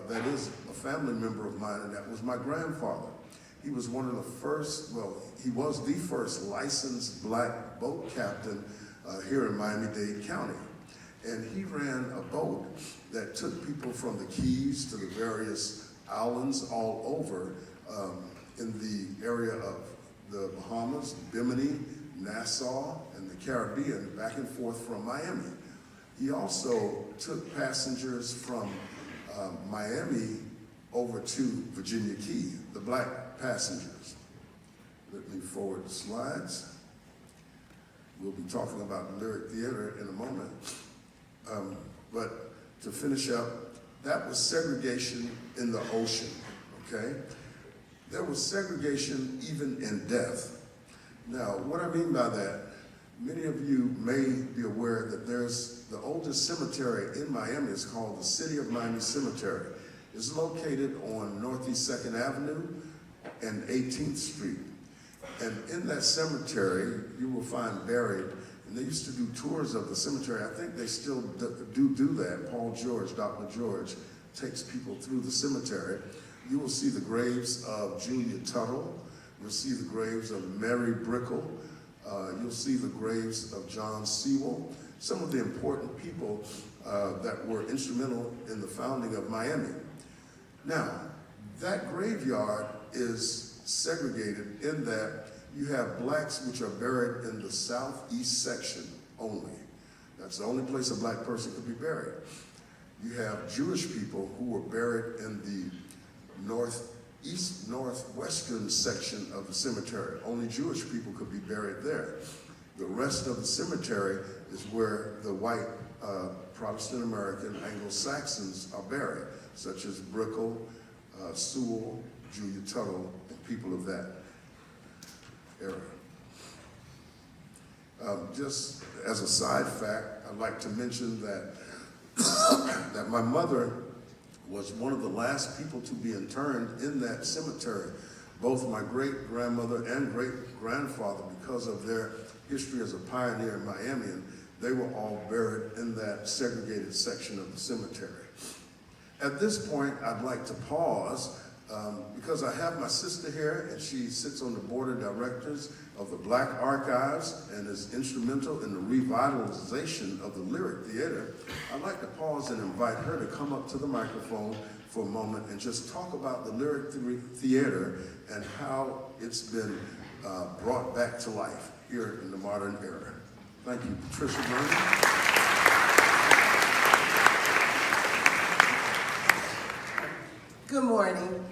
that is a family member of mine, and that was my grandfather. He was one of the first, well, he was the first licensed black boat captain here in Miami-Dade County. And he ran a boat that took people from the Keys to the various islands all over in the area of the Bahamas, Bimini, Nassau, and the Caribbean, back and forth from Miami. He also took passengers from Miami over to Virginia Key, the black passengers. Let me forward the slides. We'll be talking about lyric theater in a moment. But to finish up, that was segregation in the ocean, okay? There was segregation even in death. Now, what I mean by that, many of you may be aware that there's the oldest cemetery in Miami. It's called the City of Miami Cemetery. It's located on Northeast 2nd Avenue and 18th Street. And in that cemetery, you will find buried, and they used to do tours of the cemetery. I think they still do that. Paul George, Dr. George, takes people through the cemetery. You will see the graves of Julia Tuttle. You'll see the graves of Mary Brickell. You'll see the graves of John Sewell, some of the important people that were instrumental in the founding of Miami. Now, that graveyard is segregated in that you have blacks which are buried in the southeast section only. That's the only place a black person could be buried. You have Jewish people who were buried in the northwestern section of the cemetery. Only Jewish people could be buried there. The rest of the cemetery is where the white Protestant American Anglo-Saxons are buried, such as Brickell, Sewell, Julia Tuttle, and people of that era. Just as a side fact, I'd like to mention that that my mother was one of the last people to be interned in that cemetery. Both my great-grandmother and great-grandfather, because of their history as a pioneer in Miami, and they were all buried in that segregated section of the cemetery. At this point, I'd like to pause because I have my sister here, and she sits on the board of directors of the Black Archives and is instrumental in the revitalization of the Lyric Theater. I'd like to pause and invite her to come up to the microphone for a moment and just talk about the Lyric Theater and how it's been brought back to life here in the modern era. Thank you, Patricia Vernon. Good morning.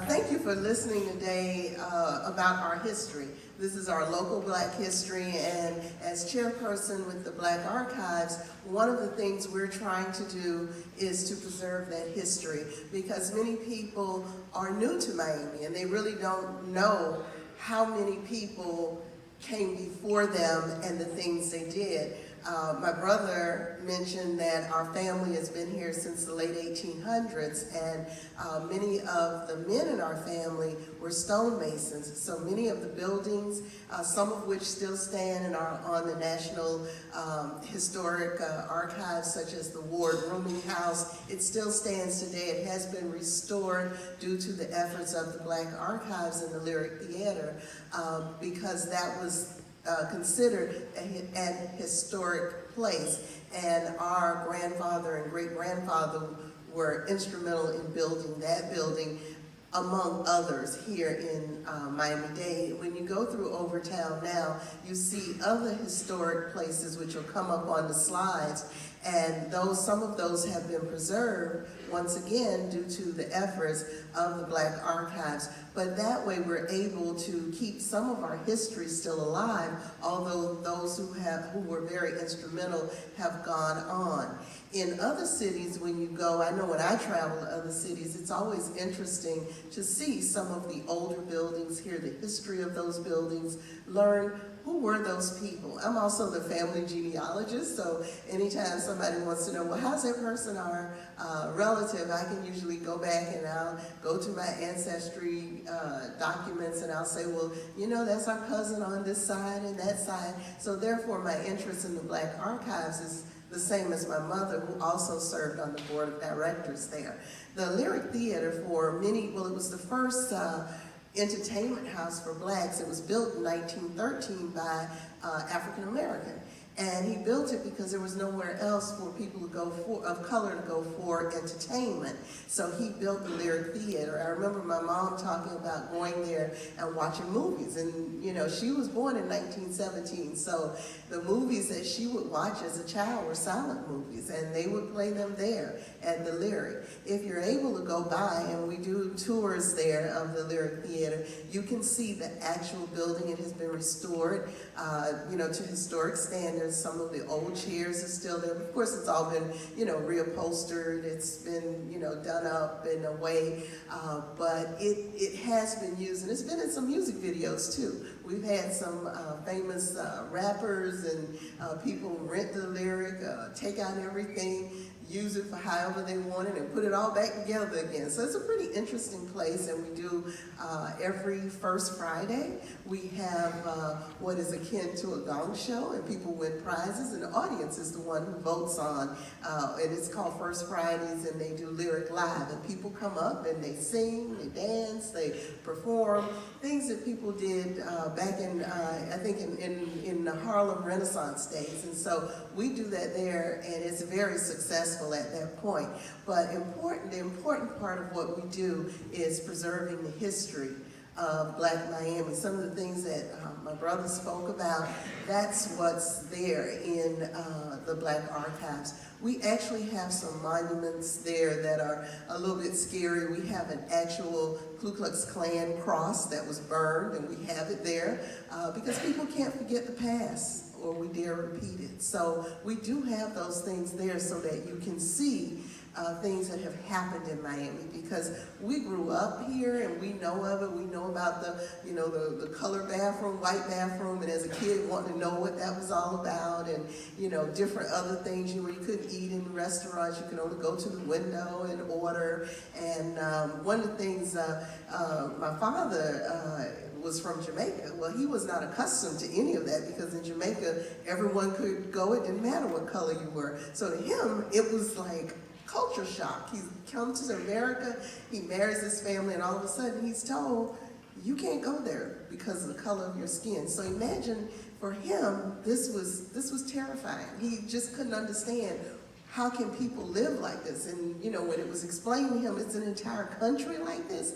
Thank you for listening today about our history. This is our local Black history, and as chairperson with the Black Archives, one of the things we're trying to do is to preserve that history, because many people are new to Miami and they really don't know how many people came before them and the things they did. My brother mentioned that our family has been here since the late 1800s, and many of the men in our family were stonemasons. So many of the buildings, some of which still stand and are on the National Historic Archives, such as the Ward Rooming House, it still stands today. It has been restored due to the efforts of the Black Archives and the Lyric Theater, because that was considered an historic place, and our grandfather and great-grandfather were instrumental in building that building, among others, here in Miami-Dade. When you go through Overtown now, you see other historic places which will come up on the slides, and some of those have been preserved, once again, due to the efforts of the Black Archives. But that way we're able to keep some of our history still alive, although those who were very instrumental have gone on. In other cities, when you go, I know when I travel to other cities, it's always interesting to see some of the older buildings, hear the history of those buildings, learn who were those people. I'm also the family genealogist, so anytime somebody wants to know, well, how's that person our relative, I can usually go back and I'll go to my ancestry documents and I'll say, well, you know, that's our cousin on this side and that side. So therefore, my interest in the Black Archives is the same as my mother, who also served on the board of directors there. The Lyric Theater for many, well, it was the first entertainment house for blacks. It was built in 1913 by African American. And he built it because there was nowhere else for people to go for, of color to go for entertainment. So he built the Lyric Theater. I remember my mom talking about going there and watching movies. And you know, she was born in 1917, so the movies that she would watch as a child were silent movies, and they would play them there at the Lyric. If you're able to go by, and we do tours there of the Lyric Theater, you can see the actual building. It has been restored, you know, to historic standards. Some of the old chairs are still there. Of course, it's all been, you know, reupholstered. It's been, you know, done up in a way, but it has been used, and it's been in some music videos too. We've had some famous rappers and people rent the Lyric, take out everything, use it for however they want it, and put it all back together again. So it's a pretty interesting place, and we do every first Friday. We have what is akin to a gong show, and people win prizes, and the audience is the one who votes on, and it's called First Fridays, and they do Lyric Live, and people come up and they sing, they dance, they perform, things that people did back in, I think in the Harlem Renaissance days. And so we do that there, and it's very successful at that point. But the important part of what we do is preserving the history of Black Miami. Some of the things that my brother spoke about, that's what's there in the Black Archives. We actually have some monuments there that are a little bit scary. We have an actual Ku Klux Klan cross that was burned, and we have it there because people can't forget the past, or we dare repeat it. So we do have those things there so that you can see things that have happened in Miami, because we grew up here and we know of it. We know about the, you know, the colored bathroom, white bathroom, and as a kid wanting to know what that was all about, and you know, different other things. You couldn't eat in restaurants. You could only go to the window and order. And one of the things my father was from Jamaica. Well, he was not accustomed to any of that, because in Jamaica, everyone could go. It didn't matter what color you were. So to him, it was like culture shock. He comes to America, he marries his family, and all of a sudden he's told, you can't go there because of the color of your skin. So imagine, for him, this was terrifying. He just couldn't understand, how can people live like this? And you know, when it was explained to him, it's an entire country like this,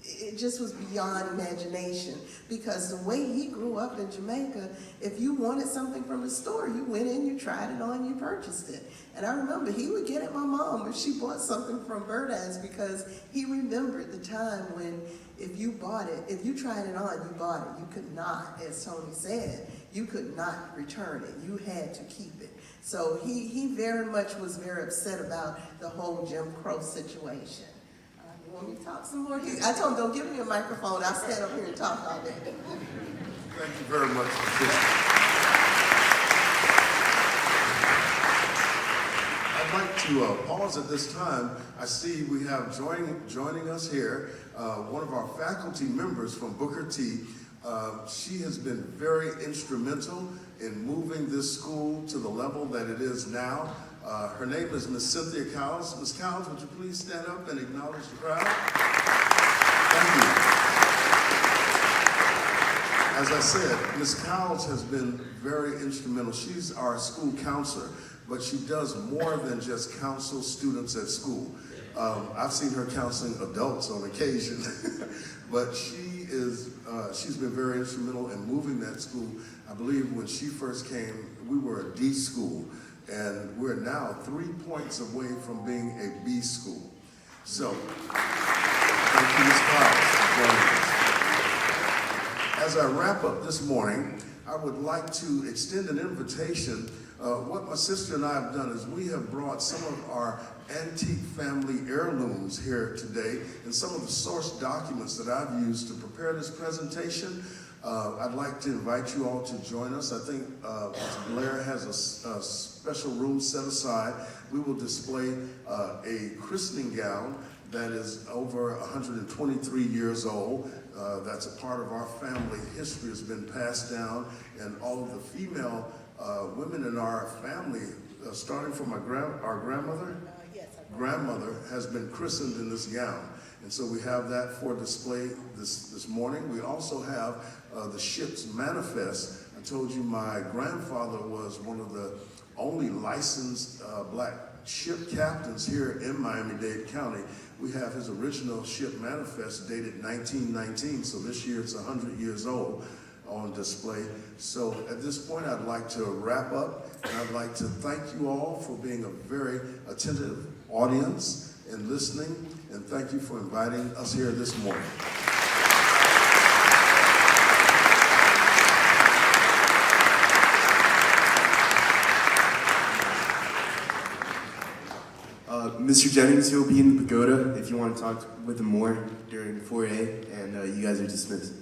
it just was beyond imagination, because the way he grew up in Jamaica, if you wanted something from the store, you went in, you tried it on, you purchased it. And I remember he would get at my mom if she bought something from Birdeyes, because he remembered the time when if you bought it, if you tried it on, you bought it. You could not, as Tony said, you could not return it. You had to keep it. So he very much was very upset about the whole Jim Crow situation. You want me to talk some more? I told him, don't give me a microphone. I'll stand up here and talk all day. Thank you very much, Patricia. I'd like to pause at this time. I see we have joining us here one of our faculty members from Booker T. She has been very instrumental in moving this school to the level that it is now. Her name is Miss Cynthia Cowles. Ms. Cowles, would you please stand up and acknowledge the crowd? Thank you. As I said, Ms. Cowles has been very instrumental. She's our school counselor, but she does more than just counsel students at school. I've seen her counseling adults on occasion, but she's been very instrumental in moving that school. I believe when she first came, we were a D school, and we're now 3 points away from being a B school. So, thank you, Ms. Cowles, for joining us. As I wrap up this morning, I would like to extend an invitation. What my sister and I have done is we have brought some of our antique family heirlooms here today, and some of the source documents that I've used to prepare this presentation. I'd like to invite you all to join us. I think Mr. Blair has a special room set aside. We will display a christening gown that is over 123 years old. That's a part of our family history, has been passed down, and all of the female women in our family, starting from our grandmother, grandmother has been christened in this gown. And so we have that for display this morning. We also have the ship's manifest. I told you my grandfather was one of the only licensed black ship captains here in Miami-Dade County. We have his original ship manifest dated 1919, so this year it's 100 years old, on display. So at this point I'd like to wrap up, and I'd like to thank you all for being a very attentive audience and listening, and thank you for inviting us here this morning. Mr. Jennings, you'll be in the pagoda if you want to talk with him more during 4A, and you guys are dismissed.